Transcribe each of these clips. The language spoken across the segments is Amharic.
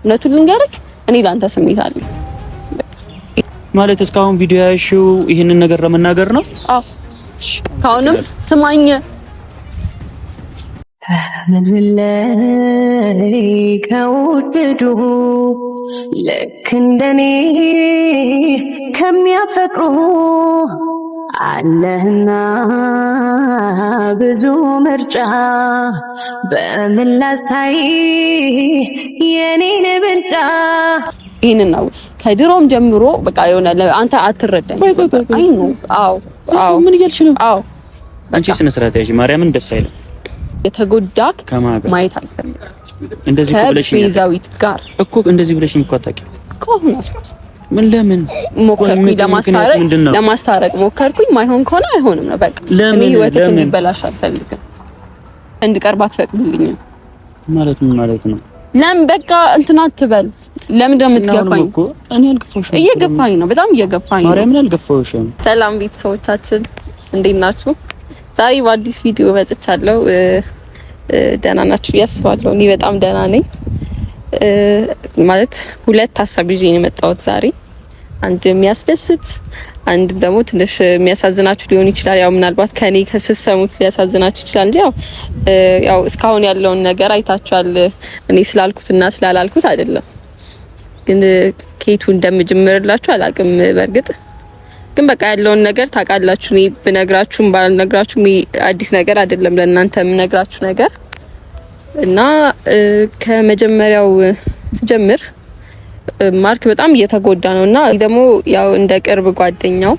እውነቱን ልንገርክ እኔ ላንተ ስሜት አለኝ ማለት እስካሁን ቪዲዮ ያሽው ይሄንን ነገር ለመናገር ነው? አዎ እስካሁንም ስማኝ ተመለይ ከውድዱ ልክ እንደኔ ከሚያፈቅሩ አለህና ብዙ ምርጫ በምን ላሳይ የኔን ብልጫ። ይሄንን ነው ከድሮም ጀምሮ በቃ የሆነ አንተ አትረዳኝ። አይ ነው አዎ ምን እያልሽ ነው? አዎ አንቺ ስነ ስርዓት ያዢ ማርያምን ደስ አይልም። የተጎዳክ ማየት አልፈልግም። እንደዚህ ብለሽኝ ከቤዛዊት ጋር እኮ እንደዚህ ብለሽኝ እኮ አታውቂም እኮ ነው። ምን ለምን ሞከርኩኝ ለማስታረቅ ሞከርኩኝ። ማይሆን ከሆነ አይሆንም ነው በቃ። እኔ ህይወትህ እንዲበላሽ አልፈልግም። እንድቀርብ አትፈቅዱልኝም ማለት ምን ማለት ነው? ለምን በቃ እንትና አትበል። ለምን እንደምትገፋኝ እኮ እኔ አልገፋሁሽም። እየገፋኝ ነው፣ በጣም እየገፋኝ ነው። ማርያምን አልገፋሁሽም። ሰላም ቤተሰቦቻችን እንዴት ናችሁ? ዛሬ በአዲስ ቪዲዮ መጥቻለሁ። ደህና ናችሁ ያስባለሁ። እኔ በጣም ደህና ነኝ። ማለት ሁለት ሀሳብ ይዤ ነው የመጣሁት ዛሬ። አንድ የሚያስደስት አንድ ደግሞ ትንሽ የሚያሳዝናችሁ ሊሆን ይችላል። ያው ምናልባት ከኔ ከስሰሙት ሊያሳዝናችሁ ይችላል እንጂ ያው እስካሁን ያለውን ነገር አይታችኋል። እኔ ስላልኩትና ስላላልኩት አይደለም፣ ግን ከየቱ እንደምጀምርላችሁ አላቅም። በእርግጥ ግን በቃ ያለውን ነገር ታውቃላችሁ። እኔ ብነግራችሁም ባልነግራችሁም አዲስ ነገር አይደለም ለእናንተ የምነግራችሁ ነገር እና ከመጀመሪያው ጀምር ማርክ በጣም እየተጎዳ ነውና ደግሞ ያው እንደ ቅርብ ጓደኛው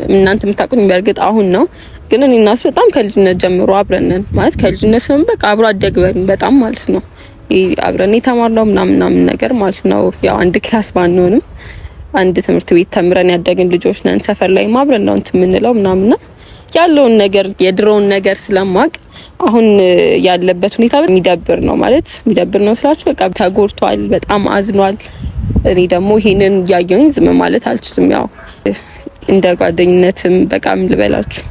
እናንተ የምታውቁኝ በእርግጥ አሁን ነው፣ ግን እኔ እና እሱ በጣም ከልጅነት ጀምሮ አብረን ነን። ማለት ከልጅነት ነው በቃ አብሮ አደግበን በጣም ማለት ነው። አብረን የተማርነው ምናምን ነገር ማለት ነው። ያው አንድ ክላስ ባንሆንም አንድ ትምህርት ቤት ተምረን ያደግን ልጆች ነን። ሰፈር ላይ አብረን ነው እንትን የምንለው ምናምንና ያለውን ነገር የድሮውን ነገር ስለማቅ አሁን ያለበት ሁኔታ የሚደብር ነው። ማለት የሚደብር ነው ስላችሁ በቃ ተጎድቷል፣ በጣም አዝኗል። እኔ ደግሞ ይሄንን ያየሁኝ ዝም ማለት አልችልም። ያው እንደ ጓደኝነትም በቃ ምን ልበላችሁ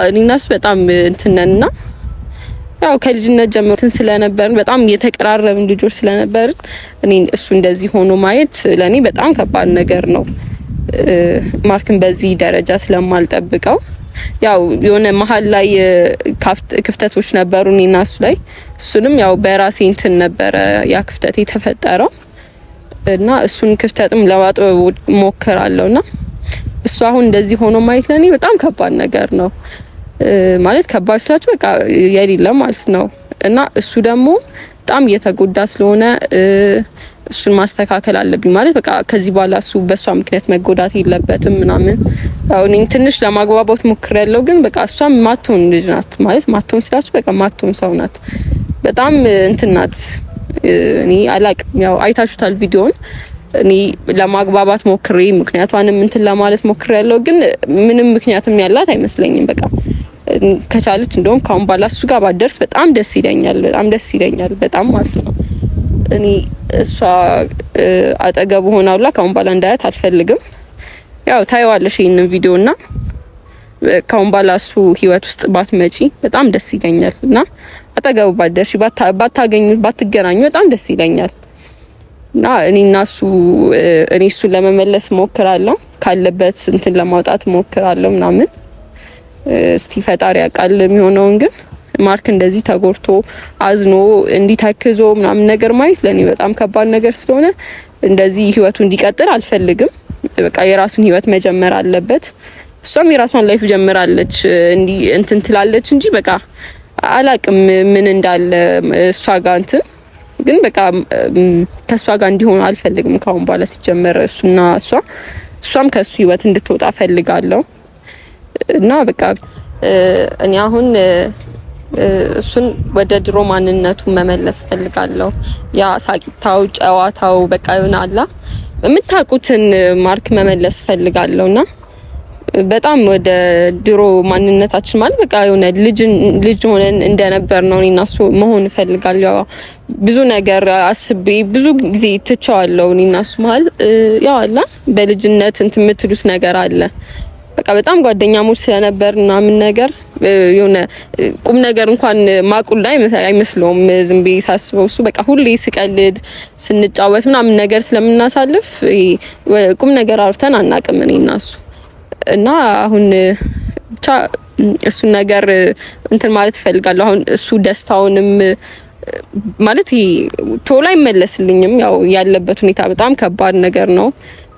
እኔና እሱ በጣም እንትነንና ያው ከልጅነት ጀምሮ ስለነበርን በጣም የተቀራረብን ልጆች ስለነበርን እኔ እሱ እንደዚህ ሆኖ ማየት ለኔ በጣም ከባድ ነገር ነው። ማርክን በዚህ ደረጃ ስለማልጠብቀው ያው የሆነ መሀል ላይ ክፍተቶች ነበሩ እኔና እሱ ላይ። እሱንም ያው በራሴ እንትን ነበረ ያ ክፍተት የተፈጠረው እና እሱን ክፍተትም ለማጥበብ ሞክራለሁና እሱ አሁን እንደዚህ ሆኖ ማየት ለኔ በጣም ከባድ ነገር ነው። ማለት ከባድ ስላችሁ በቃ የሌለ ማለት ነው። እና እሱ ደግሞ በጣም እየተጎዳ ስለሆነ እሱን ማስተካከል አለብኝ። ማለት በቃ ከዚህ በኋላ እሱ በሷ ምክንያት መጎዳት የለበትም ምናምን። ያው እኔ ትንሽ ለማግባባት ሞክሬያለሁ፣ ግን በቃ እሷም ማትሆን ልጅ ናት። ማለት ማትሆን ስላችሁ በቃ ማትሆን ሰው ናት። በጣም እንትን ናት። እኔ አላቅም፣ ያው አይታችሁታል ቪዲዮን። እኔ ለማግባባት ሞክሬ ምክንያቷንም እንትን ለማለት ሞክሬያለሁ፣ ግን ምንም ምክንያትም ያላት አይመስለኝም። በቃ ከቻለች እንደውም ካሁን በኋላ እሱ ጋር ባደርስ በጣም ደስ ይለኛል። በጣም ደስ ይለኛል በጣም ማለት ነው። እኔ እሷ አጠገቡ ሆናውላ ካሁን በኋላ እንዳያት አልፈልግም። ያው ታይዋለሽ ይሄንን ቪዲዮና ካሁን በኋላ እሱ ህይወት ውስጥ ባትመጪ በጣም ደስ ይለኛል እና አጠገቡ ባደርሽ ባታገኙ ባትገናኙ በጣም ደስ ይለኛል። እና እኔና እሱ እኔ እሱን ለመመለስ ሞክራለሁ፣ ካለበት እንትን ለማውጣት ሞክራለሁ ምናምን። እስቲ ፈጣሪ ያውቃል የሚሆነውን። ግን ማርክ እንደዚህ ተጎድቶ አዝኖ እንዲታክዞ ምናምን ነገር ማየት ለኔ በጣም ከባድ ነገር ስለሆነ እንደዚህ ህይወቱ እንዲቀጥል አልፈልግም። በቃ የራሱን ህይወት መጀመር አለበት። እሷም የራሷን ላይፍ ጀምራለች እንዲ እንትን ትላለች እንጂ በቃ አላቅም ምን እንዳለ እሷ ጋር እንትን ግን በቃ ከሷ ጋር እንዲሆን አልፈልግም ካሁን በኋላ ሲጀመር እሱና እሷም ከሱ ህይወት እንድትወጣ ፈልጋለሁ። እና በቃ እኔ አሁን እሱን ወደ ድሮ ማንነቱ መመለስ ፈልጋለሁ። ያ ሳቂታው፣ ጨዋታው በቃ ይሆናላ የምታውቁትን ማርክ መመለስ ፈልጋለሁና በጣም ወደ ድሮ ማንነታችን ማለት በቃ የሆነ ልጅ ሆነን እንደነበር ነው እኔና እሱ መሆን ፈልጋለሁ። ብዙ ነገር አስቤ ብዙ ጊዜ ትቻለሁ እኔና እሱ ማለት ያው አላ በልጅነት እንትን የምትሉት ነገር አለ። በቃ በጣም ጓደኛሞች ስለነበር እና ምን ነገር የሆነ ቁም ነገር እንኳን ማቁል ላይ አይመስለውም። ዝም ብዬ ሳስበው እሱ በቃ ሁሌ ስቀልድ ስንጫወት ምናምን ነገር ስለምናሳልፍ ቁም ነገር አውርተን አናውቅም እኔና እሱ እና አሁን ብቻ እሱን ነገር እንትን ማለት እፈልጋለሁ። አሁን እሱ ደስታውንም ማለት ቶሎ አይመለስልኝም። ያው ያለበት ሁኔታ በጣም ከባድ ነገር ነው፣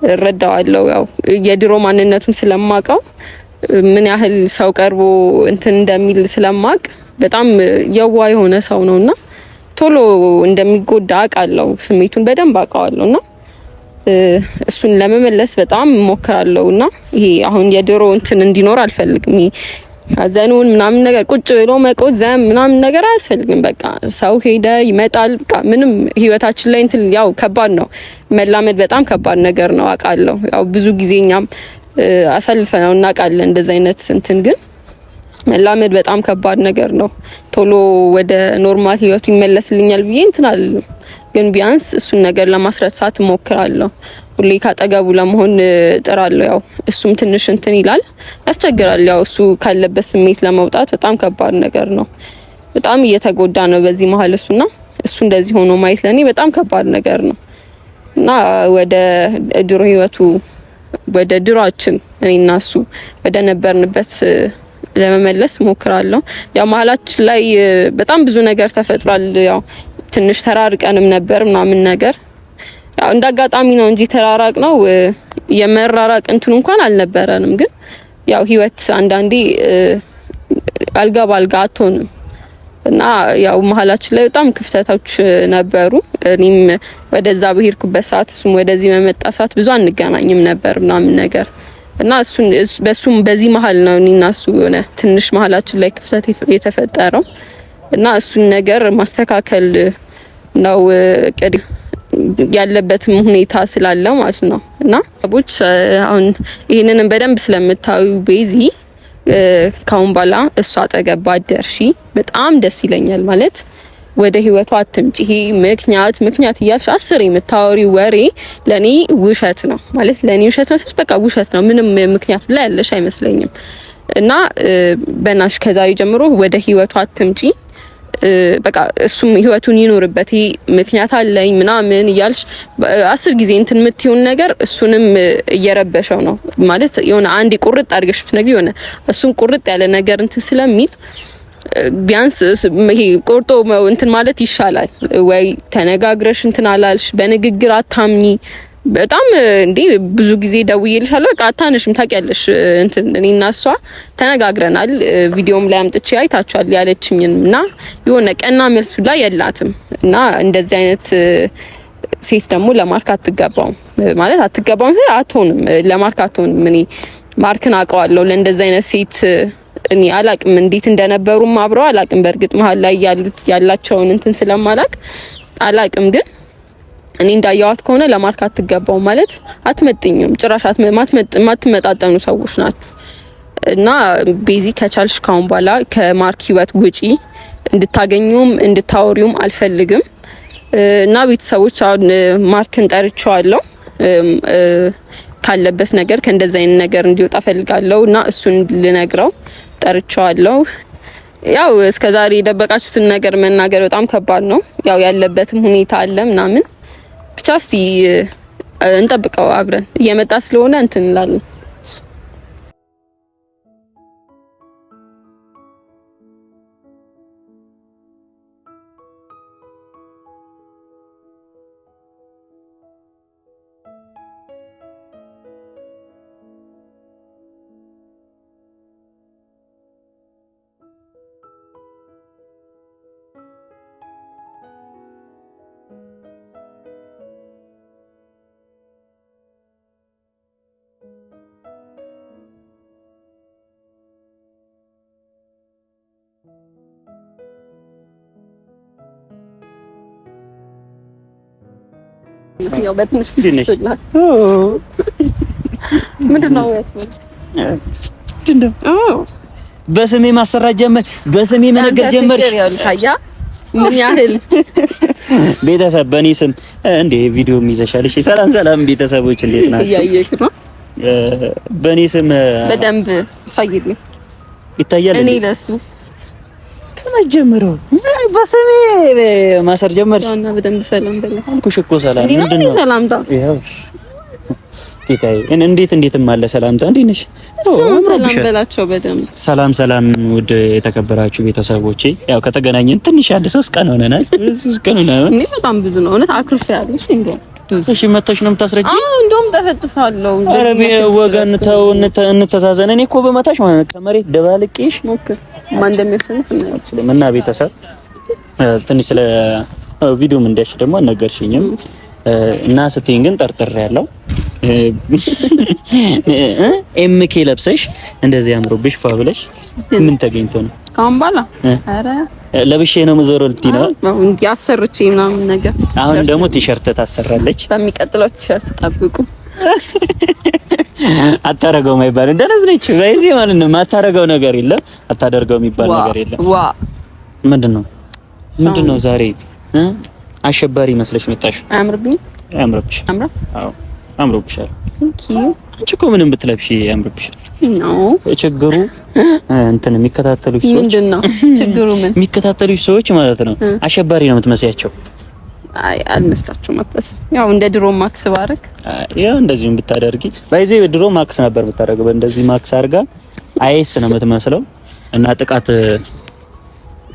እረዳዋለሁ። ያው የድሮ ማንነቱን ስለማውቀው ምን ያህል ሰው ቀርቦ እንትን እንደሚል ስለማቅ በጣም የዋ የሆነ ሰው ነውና ቶሎ እንደሚጎዳ አውቃለሁ። ስሜቱን በደንብ አውቀዋለሁና እሱን ለመመለስ በጣም እሞክራለሁና ይሄ አሁን የድሮ እንትን እንዲኖር አልፈልግም። ሀዘኑን ምናምን ነገር ቁጭ ብሎ መቆዘም ምናምን ነገር አያስፈልግም። በቃ ሰው ሄደ ይመጣል። በቃ ምንም ህይወታችን ላይ እንትን ያው ከባድ ነው መላመድ፣ በጣም ከባድ ነገር ነው አውቃለሁ። ያው ብዙ ጊዜኛም አሳልፈነው እናውቃለን እንደዚህ አይነት እንትን፣ ግን መላመድ በጣም ከባድ ነገር ነው። ቶሎ ወደ ኖርማል ህይወቱ ይመለስልኛል ብዬ እንትን አልልም፣ ግን ቢያንስ እሱን ነገር ለማስረሳት እሞክራለሁ። ሁሌ ካጠገቡ ለመሆን እጥራለሁ። ያው እሱም ትንሽ እንትን ይላል፣ ያስቸግራል። ያው እሱ ካለበት ስሜት ለመውጣት በጣም ከባድ ነገር ነው። በጣም እየተጎዳ ነው በዚህ መሀል እሱና እሱ እንደዚህ ሆኖ ማየት ለኔ በጣም ከባድ ነገር ነው እና ወደ ድሮ ህይወቱ ወደ ድሮአችን እኔና እሱ ወደ ነበርንበት ለመመለስ ሞክራለሁ። ያው መሀላችን ላይ በጣም ብዙ ነገር ተፈጥሯል። ያው ትንሽ ተራርቀንም ነበር ምናምን ነገር ያው እንዳጋጣሚ ነው እንጂ ተራራቅ ነው የመራራቅ እንትን እንኳን አልነበረንም። ግን ያው ህይወት አንዳንዴ አልጋ ባልጋ አትሆንም እና ያው መሀላችን ላይ በጣም ክፍተቶች ነበሩ። እኔም ወደዛ በሄድኩበት ሰዓት እሱም ወደዚህ በመጣ ሰዓት ብዙ አንገናኝም ነበር ምናምን ነገር እና በሱም በዚህ መሀል ነው እኔና እሱ የሆነ ትንሽ መሀላችን ላይ ክፍተት የተፈጠረው እና እሱን ነገር ማስተካከል ነው ያለበትም ሁኔታ ስላለ ማለት ነው። እና ሰዎች አሁን ይሄንንም በደንብ ስለምታዩ ቤዚ ካሁን በኋላ እሷ አጠገብ ባደርሺ በጣም ደስ ይለኛል። ማለት ወደ ህይወቷ አትምጪ። ይሄ ምክንያት እያልሽ 10 የምታወሪ ወሬ ለኔ ውሸት ነው ማለት ለኔ ውሸት ነው። በቃ ውሸት ነው። ምንም ምክንያት ላይ ያለሽ አይመስለኝም። እና በናሽ ከዛሬ ጀምሮ ወደ ህይወቷ አትምጪ። በቃ እሱም ህይወቱን ይኖርበት። ይሄ ምክንያት አለኝ ምናምን እያልሽ 10 ጊዜ እንትን የምትይውን ነገር እሱንም እየረበሸው ነው ማለት የሆነ አንድ ቁርጥ አድርገሽ ብትነግሪ የሆነ እሱም ቁርጥ ያለ ነገር እንትን ስለሚል ቢያንስ ይሄ ቆርጦ እንትን ማለት ይሻላል። ወይ ተነጋግረሽ እንትን አላልሽ፣ በንግግር አታምኚ። በጣም እንዴ ብዙ ጊዜ ደውዬልሻለሁ በቃ አታነሽም። ታውቂያለሽ እንትን እኔና እሷ ተነጋግረናል። ቪዲዮም ላይ አምጥቼ አይታችኋል ያለችኝን እና የሆነ ቀና መልሱ ላይ የላትም እና እንደዚህ አይነት ሴት ደግሞ ለማርክ አትገባውም ማለት አትገባውም፣ አትሆንም፣ ለማርክ አትሆንም። እኔ ማርክን አውቀዋለሁ። ለእንደዚህ አይነት ሴት እኔ አላቅም እንዴት እንደነበሩም አብረው አላቅም። በእርግጥ መሀል ላይ ያላቸውን እንትን ስለማላቅ አላቅም፣ ግን እኔ እንዳያዋት ከሆነ ለማርክ አትገባው ማለት አትመጥኝም። ጭራሽ ማትመጣጠኑ ሰዎች ናችሁ እና ቤዚ ከቻልሽ ካሁን በኋላ ከማርክ ህይወት ውጪ እንድታገኙም እንድታወሪውም አልፈልግም። እና ቤተሰቦች አሁን ማርክን ጠርቼዋለሁ ካለበት ነገር ከእንደዛ አይነት ነገር እንዲወጣ ፈልጋለሁ እና እሱን ልነግረው ጠርቼዋለሁ። ያው እስከዛሬ የደበቃችሁትን ነገር መናገር በጣም ከባድ ነው። ያው ያለበትም ሁኔታ አለ ምናምን ብቻ እስቲ እንጠብቀው። አብረን እየመጣ ስለሆነ እንትን እንላለን። ያው በትንሽ ትችላል። ምንድነው ያስፈልግ? በስሜ ማሰራት ጀመር፣ በስሜ መነገር ጀመር። ታያ ምን ያህል ቤተሰብ በእኔ ስም እንዴ ቪዲዮ ይዘሻል? እሺ ሰላም ሰላም ቤተሰቦች እንዴት ናችሁ? እያየክ ነው። በእኔ ስም በደንብ ሳይልኝ ይታያል። እኔ ለሱ ከመጀመሪያው በስሜ ማሰር ጀመርሽ እና በደንብ ሰላም በለህ አልኩሽ እኮ። ሰላም ምንድን ነው ሰላምታ? ይኸው ጌታዬ እንዴትም አለ ሰላምታ። እንዴት ነሽ? ሰላም በላቸው በደንብ። ሰላም ውድ የተከበራችሁ ቤተሰቦቼ፣ ያው ከተገናኘን ትንሽ 3 ቀን ሆነናል። 3 ቀን ሆነናል። እኔ በጣም ብዙ ነው እውነት አክርፌያለሽ እንዴ? እሺ መተሽ ነው የምታስረጂ? እንደውም ተፈጥፋለሁ። አረብ ወገን ተው እንተዛዘን። እኔ እኮ በመታሽ ማለት ነው ከመሬት ደባልቄሽ ሞክር ማን እንደሚያሸንፍ እናያለን። እና ቤተሰብ ትንሽ ስለ ቪዲዮም እንዲያሽ ደግሞ አልነገርሽኝም እና ስትይኝ ግን ጠርጥሬያለሁ። ኤምኬ ለብሰሽ እንደዚህ አምሮብሽ ፋብለሽ ምን ተገኝቶ ነው? ካሁን ባላ አረ ለብሼ ነው የምዞረው ልትይ ነው? ያሰርቼ ምናምን ነገር። አሁን ደግሞ ቲሸርት ታሰራለች። በሚቀጥለው ቲሸርት ጠብቁ። አታረገውም አይባልም። እንደነዚህ ነች በዚህ ማለት ነው። ማታረገው ነገር የለም፣ አታደርገው የሚባል ነገር የለም። ዋ ምንድነው ዛሬ አሸባሪ መስለሽ መጣሽ? አያምርብኝ? አያምርብሽ? አዎ አምሮብሻል። አንቺ እኮ ምንም ብትለብሺ ያምርብሻል። ችግሩ እንትን የሚከታተሉሽ ሰዎች ምንድነው ችግሩ? ምን የሚከታተሉሽ ሰዎች ማለት ነው አሸባሪ ነው የምትመስያቸው። አይ አልመስላችሁም። አጥበስ ያው እንደ ድሮ ማክስ ባረክ ያው እንደዚህም ብታደርጊ ባይዜ ድሮ ማክስ ነበር ብታደርገው። በእንደዚህ ማክስ አድርጋ አይስ ነው የምትመስለው እና ጥቃት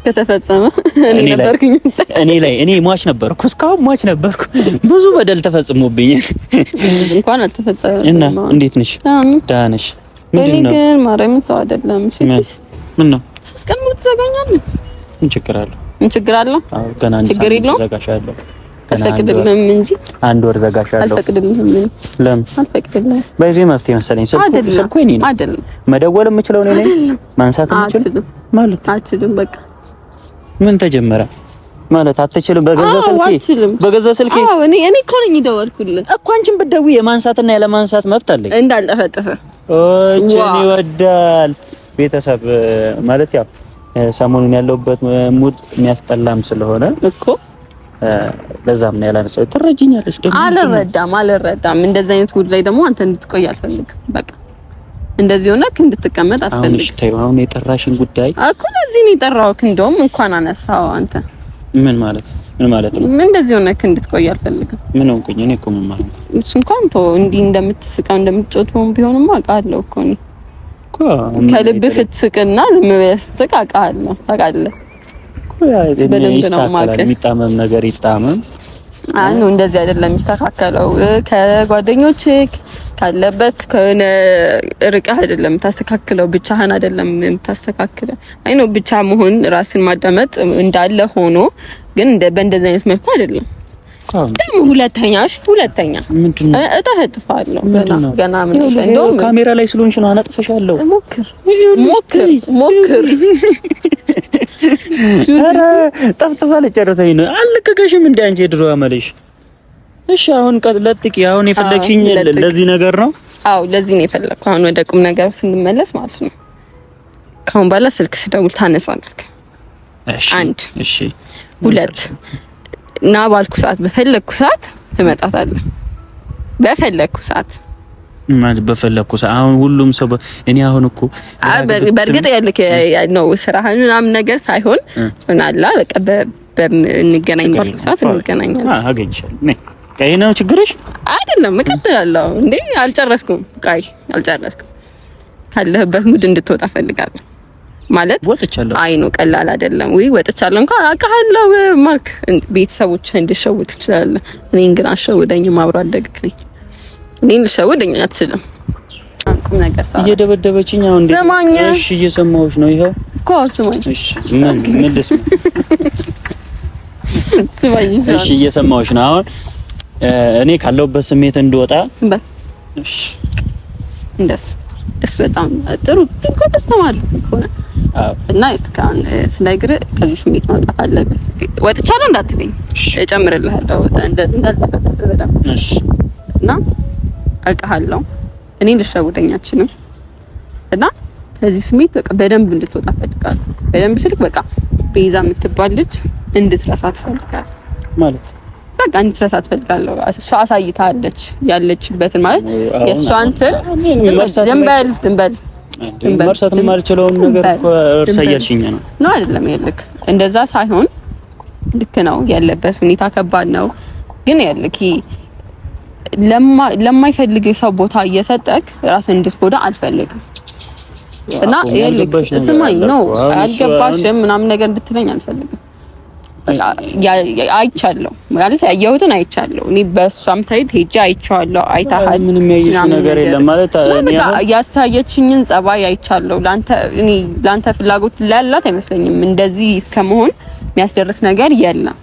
ከተፈጸመ እኔ ሟች ነበርኩ። እስካሁን ሟች ነበርኩ። ብዙ በደል ተፈጽሞብኝ እንኳን አልተፈጸመ። እና እንዴት ነሽ? ደህና ነሽ? ምንድነው ግን ማርያም ሰው አይደለም። እሺ ምን ነው 3 ቀን ሙሉ ትዘጋኛለህ? ምን ችግር አለው? አዎ ገና አንድ ሰዓት ዘጋሻለሁ። አልፈቅድልህም እንጂ 1 ወር ዘጋሻለሁ። አልፈቅድልህም። ለምን አልፈቅድልህም? በዚህ መፍትሄ መሰለኝ። ስልኩ እኔ ነው አይደለም መደወል የምችለው እኔ ነኝ። ማንሳት የምችለው ማለት አልችልም። በቃ ምን ተጀመረ ማለት አትችልም? በገዛ ስልኬ አዎ እኔ እኮ ነኝ ደወልኩልህ እኮ። አንቺን ብትደውይ የማንሳትና ያለማንሳት መብት አለኝ። እንዳልጠፈጠፈ እቺን ይወዳል ቤተሰብ ማለት ያው ሰሞኑን ያለውበት ሙድ የሚያስጠላም ስለሆነ እኮ ለዛም ነው ያላነሳው። ትረጂኛለሽ ደግሞ አልረዳም። እንደዚህ አይነት ጉድ ላይ ደግሞ አንተ እንድትቆይ አልፈልግም። በቃ እንደዚህ ሆነክ እንድትቀመጥ አትፈልግም። እሺ ተይው። አሁን የጠራሽን ጉዳይ እኮ ለዚህ ነው የጠራሁት። እንደውም እንኳን አነሳው አንተ ምን ማለት ነው? ምን እንደዚህ ሆነክ እንድትቆይ አልፈልግም። ምን ሆንኩኝ እኔ? እኮ ምን ማለት ነው? እሱ እንኳን ተው። እንዲህ እንደምትስቀው እንደምትጮተው ቢሆንማ አውቃለሁ እኮ እኔ እኮ ከልብ ስትስቅና ዝም ብለህ ስትስቅ አውቃለሁ። ታውቃለህ እኮ ያ የሚጣመም ነገር ይጣመም። አይ ነው እንደዚህ አይደለም የሚስተካከለው። ከጓደኞች ካለበት ከሆነ ርቀህ አይደለም ታስተካክለው። ብቻህን አይደለም የምታስተካክለው። አይ ነው ብቻ መሆን ራስን ማዳመጥ እንዳለ ሆኖ ግን በእንደዚህ አይነት መልኩ አይደለም። ደግሞ ሁለተኛ ምንድነው እጠፋለሁ ገና ምን እንደው ካሜራ ላይ ስለሆንሽ ነው አናጥፈሻለሁ። ሞክር ኧረ ጠፍጥፋ ለጨረሰኝ ነው አልከከሽም እንደ አንቺ ድሮ አመለሽ። እሺ አሁን ቀጥለጥቂ። አሁን የፈለግሽኝ ለዚህ ነገር ነው? አዎ ለዚህ ነው የፈለግኩ። አሁን ወደ ቁም ነገር ስንመለስ ማለት ነው ካሁን በኋላ ስልክ ስደውል ታነሳለህ። እሺ 2 እና ባልኩ ሰዓት በፈለግኩ ሰዓት እመጣታለሁ። በፈለግኩ ሰዓት አሁን ሁሉም ሰው እኔ አሁን እኮ በእርግጥ ያለው ስራህን ምናምን ነገር ሳይሆን ምናላ በቃ በእንገናኝ ባልኩ ሰዓት እንገናኛለን። አገኝሻለሁ ነኝ። ቀይ ነው ችግርሽ አይደለም። እቀጥላለሁ እንዴ አልጨረስኩም። ካለህበት ሙድ እንድትወጣ ፈልጋለሁ ማለት ወጥቻለሁ። አይ ነው ቀላል አይደለም ወይ? ወጥቻለሁ እንኳን አውቃለሁ ማርክ ቤተሰቦች እንዲሸውት ይችላል። እኔን ግን አሸውደኝም። አብሮ አደግክ ነኝ። እኔን ልሸውደኝ አትችልም። ቁም ነገር ሳይሆን እየደበደበችኝ አሁን እንዴ? እሺ እየሰማሁሽ ነው። ይሄው እኮ ስማኝ። እሺ እየሰማሁሽ ነው። አሁን እኔ ካለሁበት ስሜት እንድወጣ እሺ እሱ በጣም ጥሩ ተስተማል ከሆነ እና ካን ስለግር ከዚህ ስሜት ማውጣት አለብህ። ወጥቻለሁ እንዳትለኝ እጨምርልሃለሁ እንዳልተፈጠረ በደምብ እሺ። እና አውቃለሁ እኔ ልሸውደኛችንም እና ከዚህ ስሜት በቃ በደንብ እንድትወጣ ፈልጋለሁ። በደንብ ስልክ በቃ ቤዛ የምትባል ልጅ እንድትረሳት ፈልጋለሁ ማለት በቃ እንድትረሳት ፈልጋለሁ። እሷ አሳይታለች ያለችበትን ማለት የእሷ እንትን ዝም በል መርሳት የማልችለውን ነገር እኮ እርሳያልሽኝ ነው አይደለም? ይልክ እንደዛ ሳይሆን ልክ ነው ያለበት ሁኔታ ከባድ ነው፣ ግን ይልክ ለማይፈልግ ሰው ቦታ እየሰጠክ ራስን እንድትጎዳ አልፈልግም። እና ይልክ ስማኝ ነው አልገባሽም ምናምን ነገር እንድትለኝ አልፈልግም። በቃ አይቻለሁ ማለት ያየሁትን አይቻለሁ። እኔ በሷም ሳይድ ሄጄ አይቻለሁ። አይታሃል ምንም ያየሽ ነገር የለም ማለት በቃ ያሳየችኝን ጸባይ አይቻለሁ። ላንተ ፍላጎት ላላት አይመስለኝም እንደዚህ እስከመሆን የሚያስደርስ ነገር የለም።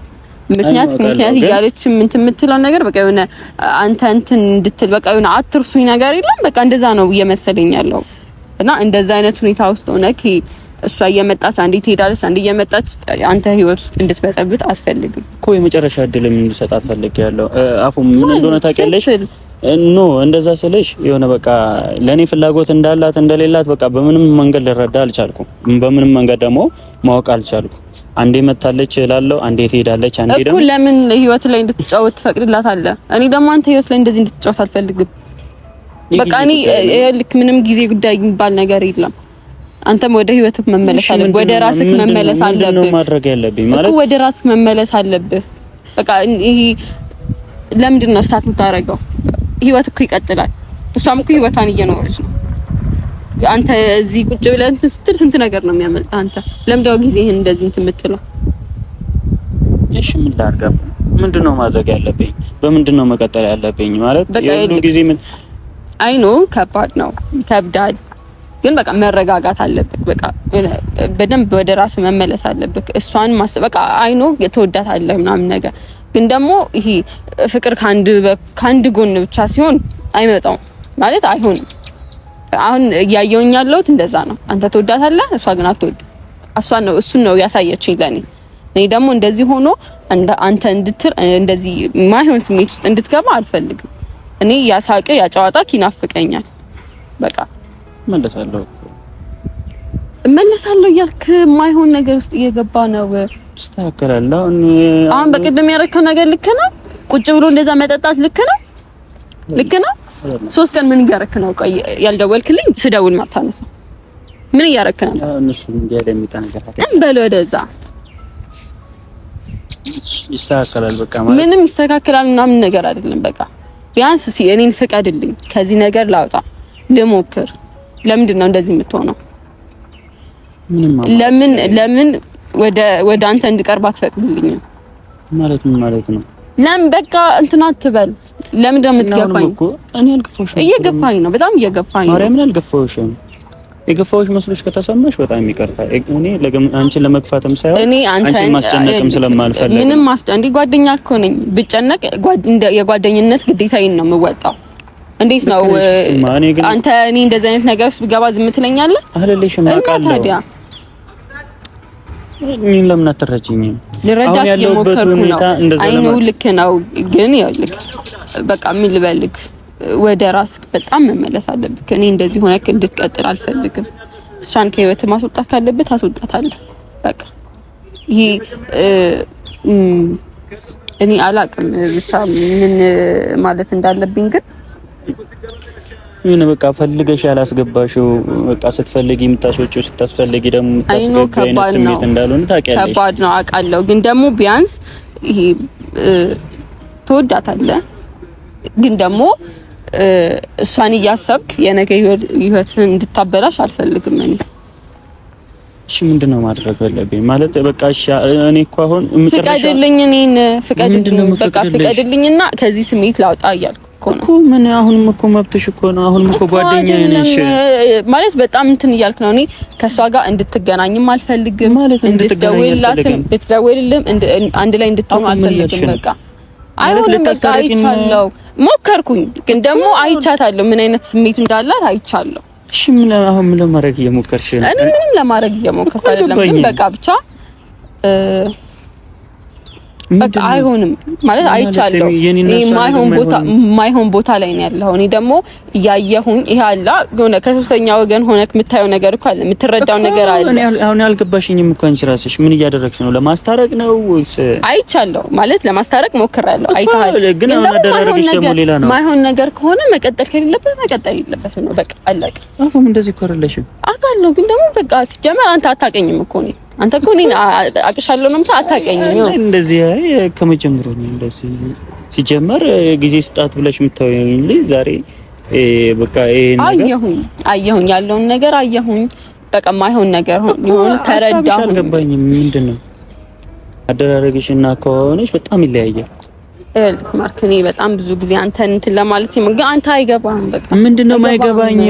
ምክንያት እያለች ምን የምትለው ነገር በቃ የሆነ አንተ እንትን እንድትል በቃ የሆነ አትርሱኝ ነገር የለም። በቃ እንደዛ ነው እየመሰለኝ ያለው እና እንደዛ አይነት ሁኔታ ውስጥ ሆነክ እሷ እየመጣች አንዴ ትሄዳለች፣ አንዴ እየመጣች አንተ ህይወት ውስጥ እንድትበጠብጥ አልፈልግም እኮ። የመጨረሻ እድልም እንድሰጣት ፈልጌያለሁ። አፉ ምን እንደሆነ ታውቂያለሽ? ኖ እንደዛ ስለሽ የሆነ በቃ ለኔ ፍላጎት እንዳላት እንደሌላት በቃ በምንም መንገድ ልረዳ አልቻልኩም። በምንም መንገድ ደግሞ ማወቅ አልቻልኩም። አንዴ መታለች እላለሁ፣ አንዴ ትሄዳለች፣ አንዴ ደግሞ እኮ ለምን ህይወት ላይ እንድትጫወት ትፈቅድላታለህ? እኔ ደግሞ አንተ ህይወት ላይ እንደዚህ እንድትጫወት አልፈልግም። በቃ እኔ ልክ ምንም ጊዜ ጉዳይ የሚባል ነገር የለም። አንተም ወደ ህይወትህ መመለስ አለብህ፣ ወደ ራስህ መመለስ አለብህ። ምንድነው ማድረግ ያለብኝ ማለት ወደ ራስህ መመለስ አለብህ። በቃ ይሄ ለምንድን ነው ስታት የምታረገው? ህይወት እኮ ይቀጥላል። እሷም እኮ ህይወቷን እየኖረች ነው። አንተ እዚህ ቁጭ ብለህ ስትል ስንት ነገር ነው የሚያመልጥ። አንተ ለምንድነው ጊዜህን እንደዚህ እንትን የምትለው? እሺ ምን ላድርግ? ምንድነው ማድረግ ያለብኝ? በምንድነው መቀጠል ያለብኝ ማለት የሁሉ ጊዜ ምን አይኖ ከባድ ነው፣ ከብዳል። ግን በቃ መረጋጋት አለብህ። በቃ በደንብ ወደ ራስ መመለስ አለብህ። እሷን በቃ አይኖ የተወዳታለህ ምናምን ነገር ግን ደግሞ ይሄ ፍቅር ካንድ ጎን ብቻ ሲሆን አይመጣውም ማለት አይሆንም። አሁን እያየሁኝ ያለሁት እንደዛ ነው። አንተ ተወዳታለህ፣ እሷ ግን አትወድ። እሱን ነው ያሳየችኝ ለኔ። እኔ ደግሞ እንደዚህ ሆኖ አንተ እንደዚህ ማይሆን ስሜት ውስጥ እንድትገባ አልፈልግም። እኔ ያሳቀ ያጫዋታ ይናፍቀኛል። በቃ እመለሳለሁ እያልክ ማይሆን ነገር ውስጥ እየገባ ነው። ተስተካከላለሁ። አሁን በቅድም ያረከው ነገር ልክ ነው። ቁጭ ብሎ እንደዛ መጠጣት ልክ ነው። 3 ቀን ምን እያረክ ነው? ቆይ ያልደወልክልኝ ስደውል ማታነሳ ምን እያረክ ነው? እነሱ እንዲያደምጣ ነገር እንበል ወደዛ ይስተካከላል። በቃ ማለት ምንም ይስተካከላል ምናምን ነገር አይደለም። በቃ ቢያንስ እኔን ፍቀድልኝ፣ ከዚህ ነገር ላውጣ ልሞክር። ለምንድን ነው እንደዚህ የምትሆነው? ለምን ወደ አንተ እንድቀርብ አትፈቅድልኝም? ማለት ምን ማለት ነው? ለምን በቃ እንትና አትበል። ለምን ደግሞ የምትገፋኝ? እኔ አልገፋሁሽም። እየገፋኝ ነው፣ በጣም እየገፋኝ ነው። ማርያምን አልገፋሁሽም። የገፋሁሽ መስሎሽ ከተሰማሽ በጣም ይቅርታ። እኔ አንቺን ለመግፋትም ሳይሆን አንቺን ማስጨነቅም ስለማልፈልግ ምንም እንደ ጓደኛ እኮ ነኝ። ብጨነቅ የጓደኝነት ግዴታዬን ነው የምወጣው። እንዴት ነው አንተ እኔ እንደዚህ አይነት ነገር ውስጥ ብገባ ዝም ትለኛለህ? አለልሽም አውቃለሁ። ታዲያ እኔን ለምን አትረጂኝም? ልረዳት የሞከርኩ ነው። አይኑ ልክ ነው፣ ግን ይኸውልህ በቃ ምን ልበልክ፣ ወደ ራስህ በጣም መመለስ አለብህ። እኔ እንደዚህ ሆነክ እንድትቀጥል አልፈልግም። እሷን ከህይወት ማስወጣት ካለብህ ታስወጣታለህ። በቃ ይሄ እኔ አላቅም ብቻ ምን ማለት እንዳለብኝ ግን ምን በቃ ፈልገሽ ያላስገባሽው በቃ ስትፈልጊ የምታስወጪው ስታስፈልጊ ደግሞ የምታስገባው አይነት ስሜት እንዳልሆነ ታውቂያለሽ። ከባድ ነው አውቃለሁ፣ ግን ደግሞ ቢያንስ ይሄ ተወዳታለህ፣ ግን ደግሞ እሷን እያሰብክ የነገ ህይወትን እንድታበላሽ አልፈልግም እኔ። እሺ ምንድነው ማድረግ ያለብኝ? ማለት በቃ እሺ እኔ እኮ አሁን ፍቀድልኝ፣ እኔን ፍቀድልኝ፣ በቃ ፍቀድልኝና ከዚህ ስሜት ላውጣ እያልኩ እኮ ምን አሁንም እኮ መብትሽ እኮ ነው። አሁንም እኮ ጓደኛዬ ነሽ ማለት በጣም እንትን እያልክ ነው። እኔ ከሷ ጋር እንድትገናኝም አልፈልግም፣ እንድትደውልልህም አንድ ላይ እንድትሆኑ አልፈልግም። በቃ አይሆንም። በቃ አይቻለሁ፣ ሞከርኩኝ፣ ግን ደግሞ አይቻታለሁ ምን አይነት ስሜት እንዳላት አይቻለሁ። እሺ ምን ለማድረግ እየሞከርሽ ነው? እኔ ምንም ለማድረግ እየሞከርኩ አይደለም፣ ግን በቃ ብቻ በቃ አይሆንም ማለት አይቻለሁ። ማይሆን ቦታ ላይ ነው ያለው። እኔ ደግሞ ያየሁኝ ይሄ አላ የሆነ ከሶስተኛ ወገን ሆነ የምታየው ነገር እኮ አለ፣ የምትረዳው ነገር አለ። አሁን ያልገባሽኝም እኮ አንቺ ራስሽ ምን እያደረግሽ ነው? ለማስታረቅ ነው ወይስ? አይቻለሁ ማለት ለማስታረቅ ሞክራለሁ። አይታል ግን አሁን አደረግሽ ደግሞ ሌላ ነው። ማይሆን ነገር ከሆነ መቀጠል ከሌለበት መቀጠል የለበትም ነው በቃ አለቀ። አሁን እንደዚህ እኮ አይደለሽም አውቃለሁ። ግን ደግሞ በቃ ሲጀመር አንተ አታውቀኝም እኮ እኔ አንተ እኮ እኔን አቅሻለሁ ነው አታውቀኝም። እንደዚህ ከመጀመሩ ነው እንደዚህ ሲጀመር ጊዜ ስጣት ብለሽ የምታወይኝ ልጅ ዛሬ በቃ ይሄን ነገር አየሁኝ ያለውን ነገር አየሁኝ። በቃ ማይሆን ነገር ሆነ ተረዳሁ። አልገባኝም። ምንድነው አደራረግሽና ከሆነሽ በጣም ይለያያል። ማርክ እኔ በጣም ብዙ ጊዜ አንተን እንትን ለማለት ግን አንተ አይገባህም። በቃ ምንድነው ማይገባኝ?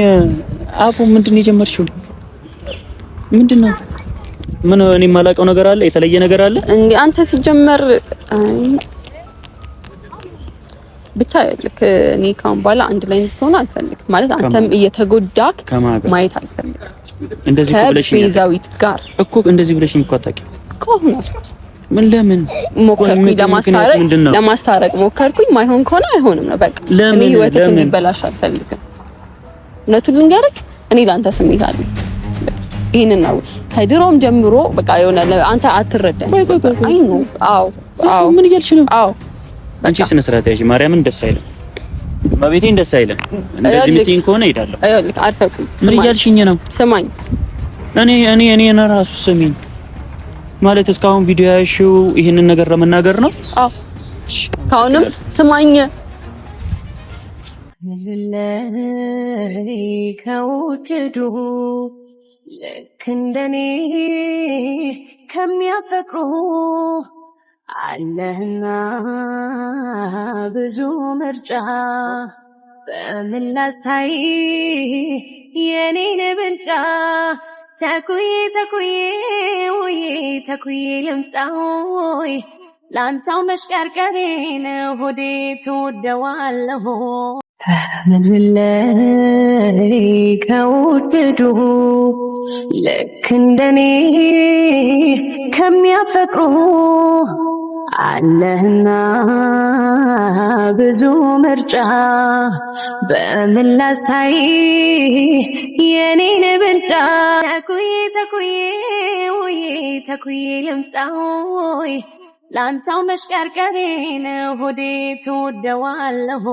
አፉ ምንድነው የጀመርሽው? ምንድነው ምን እኔ የማላውቀው ነገር አለ? የተለየ ነገር አለ እንዴ? አንተ ሲጀመር ብቻ ልክ እኔ ካሁን በኋላ አንድ ላይ እንድትሆን አልፈልግም። ማለት አንተም እየተጎዳክ ማየት አልፈልግም። እንደዚህ ብለሽኝ ከቤዛዊት ጋር እኮ እንደዚህ ብለሽኝ እኮ አታውቂም እኮ ሆናል። ምን ለምን ሞከርኩኝ ለማስታረቅ ሞከርኩኝ። ማይሆን ከሆነ አይሆንም ነው በቃ። እኔ ህይወትህ እንዲበላሽ አልፈልግም። እውነቱን ልንገርህ እኔ ላንተ ስሜት አለኝ። ይሄንን ነው ከድሮም ጀምሮ በቃ የሆነ አንተ አትረዳኝ። አይ ነው አዎ ምን እያልሽ ነው? አዎ አንቺ ስነ ስርዓት ያዢ። ማርያምን ደስ አይልም፣ በቤቴን ደስ አይልም። እንደዚህ ምትይኝ ከሆነ እሄዳለሁ። አይልክ አልፈኩም። ምን እያልሽኝ ነው? ስማኝ እኔ ራሱ ስሚኝ ማለት እስካሁን ቪዲዮ ያሽው ይሄንን ነገር ለመናገር ነው? አዎ እስካሁንም ስማኝ ከውድዱ ልክ እንደኔ ከሚያፈቅሩ አለህና ብዙ ምርጫ በምን ላሳይ የኔን ብልጫ ተኩዬ ልምጣይ ላንተው መሽቀርቀሬን ሆዴ ትወደዋለሁ ተምንለይ ከውድዱ ልክ እንደኔ ከሚያፈቅሩ አለህና ብዙ ምርጫ በምን ላሳይ የኔን ብልጫ ተኩዬ ልምጣይ ላንተው መሽቀርቀሬን ሆዴ ትወደዋለሁ